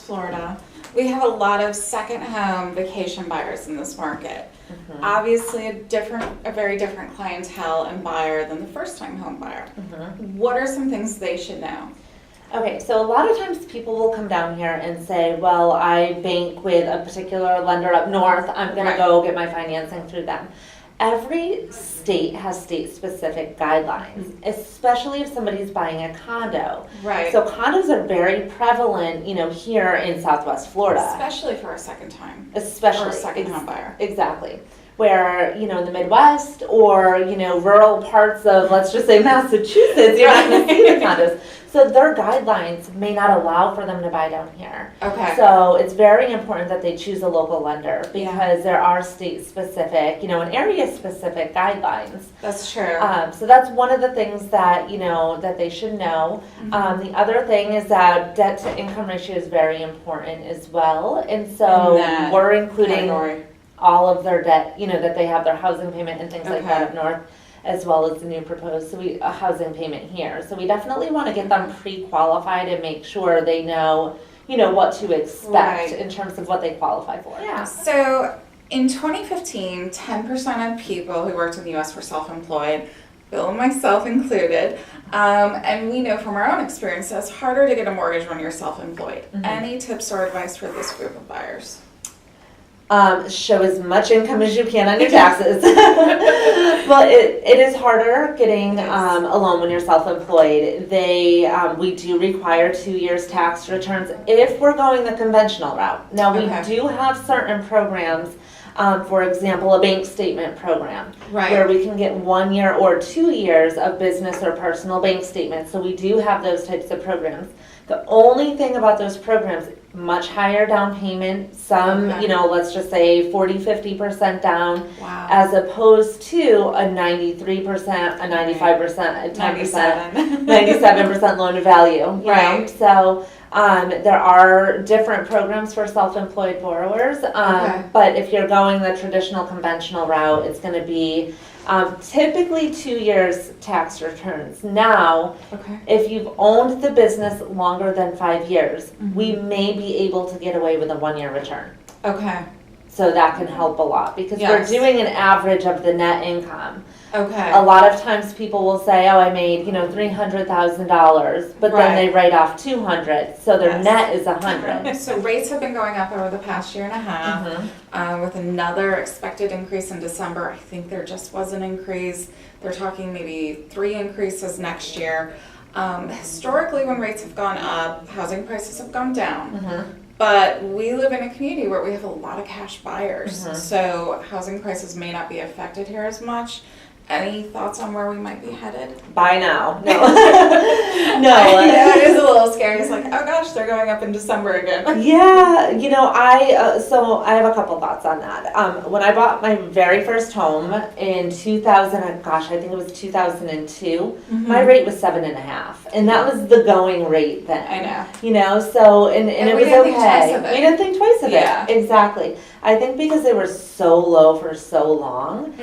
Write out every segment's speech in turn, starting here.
Florida, we have a lot of second home vacation buyers in this market. Mm-hmm. Obviously a very different clientele and buyer than the first time home buyer. Mm-hmm. What are some things they should know? Okay, so a lot of times people will come down here and say, well, I bank with a particular lender up north, I'm going to go get my financing through them. Every state has state-specific guidelines, especially if somebody's buying a condo. Right. So condos are very prevalent, here in Southwest Florida. Especially for a second time. Especially. Or a second home buyer. Exactly. Where, in the Midwest or, rural parts of, let's just say, Massachusetts, you're not going to see the condos. So their guidelines may not allow for them to buy down here. Okay. So it's very important that they choose a local lender because there are state-specific, and area-specific guidelines. That's true. So that's one of the things that, that they should know. Mm-hmm. The other thing is that debt-to-income ratio is very important as well. And so we're including all of their debt, that they have their housing payment and things like that up north, as well as the new proposed a housing payment here. So we definitely want to get them pre-qualified and make sure they know, what to expect in terms of what they qualify for. Yeah. So in 2015, 10% of people who worked in the U.S. were self-employed, Bill and myself included. And we know from our own experience that it's harder to get a mortgage when you're self-employed. Mm-hmm. Any tips or advice for this group of buyers? Show as much income as you can on your taxes. Well, it is harder getting a loan when you're self-employed. We do require 2 years tax returns if we're going the conventional route. Now, we do have certain programs, for example, a bank statement program, where we can get 1 year or 2 years of business or personal bank statements. So we do have those types of programs. The only thing about those programs, much higher down payment, some, let's just say 40-50% down, as opposed to a 93%, a 95%, a 10%, 97% loan to value. You know? So there are different programs for self-employed borrowers, but if you're going the traditional conventional route, it's going to be typically 2 years tax returns. Now, if you've owned the business longer than 5 years, we may be able to get away with a 1 year return. Okay. So that can help a lot because we're doing an average of the net income. Okay. A lot of times people will say, "Oh, I made $300,000," but then they write off $200,000, so their net is $100,000. So rates have been going up over the past year and a half, with another expected increase in December. I think there just was an increase. They're talking maybe 3 increases next year. Historically, when rates have gone up, housing prices have gone down. But we live in a community where we have a lot of cash buyers, so housing prices may not be affected here as much. Any thoughts on where we might be headed? Buy now. No. No. I know, it is a little scary. It's like, oh gosh, they're going up in December again. Yeah, so I have a couple thoughts on that. When I bought my very first home in 2000, I think it was 2002, my rate was 7.5%. And that was the going rate then. I know. So, and it was okay. We didn't think twice of it. Exactly. I think because they were so low for so long,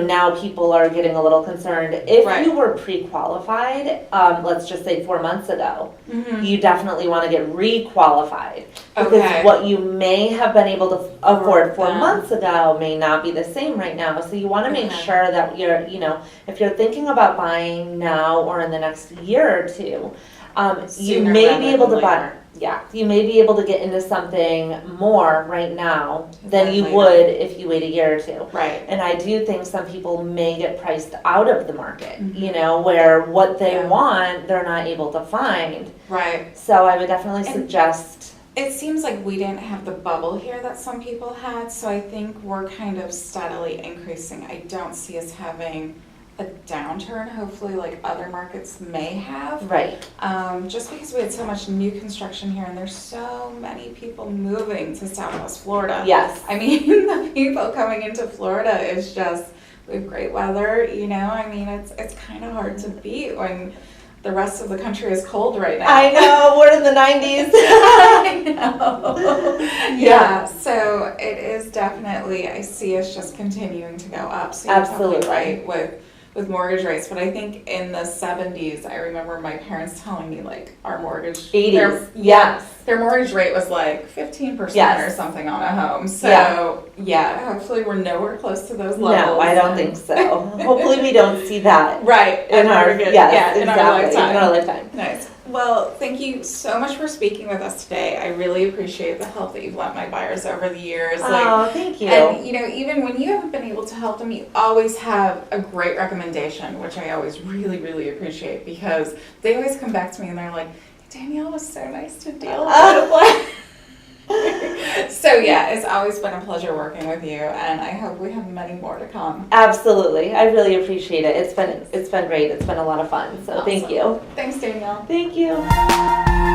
now people are getting a little concerned. If you were pre-qualified, let's just say 4 months ago, you definitely want to get re-qualified. Because what you may have been able to afford 4 months ago may not be the same right now. So you want to make sure that you're, if you're thinking about buying now or in the next year or two, you may be able to buy. Yeah, you may be able to get into something more right now than you would if you wait a year or two. Right. And I do think some people may get priced out of the market, where what they want, they're not able to find. Right. So I would definitely suggest... It seems like we didn't have the bubble here that some people had, so I think we're kind of steadily increasing. I don't see us having a downturn, hopefully, like other markets may have. Right. Just because we had so much new construction here and there's so many people moving to Southwest Florida. Yes. I mean, the people coming into Florida is just, we have great weather, I mean, it's kind of hard to beat when the rest of the country is cold right now. I know, we're in the 90s. I know. Yeah, so it is definitely, I see us just continuing to go up. So you're Absolutely. right with with mortgage rates, but I think in the 70s, I remember my parents telling me like our mortgage 80s, yes. Their mortgage rate was like 15% Yes. or something on a home. So yeah, hopefully we're nowhere close to those levels. No, I don't think so. Hopefully we don't see that. Right. In our, yes, in exactly, our lifetime. In our lifetime. Nice. Well, thank you so much for speaking with us today. I really appreciate the help that you've lent my buyers over the years. Thank you. And, you know, even when you haven't been able to help them, you always have a great recommendation, which I always really, really appreciate because they always come back to me and they're like, Danielle was so nice to deal with. So yeah, it's always been a pleasure working with you, and I hope we have many more to come. Absolutely. I really appreciate it. It's been great. It's been a lot of fun. So Awesome. Thank you. Thanks, Danielle. Thank you.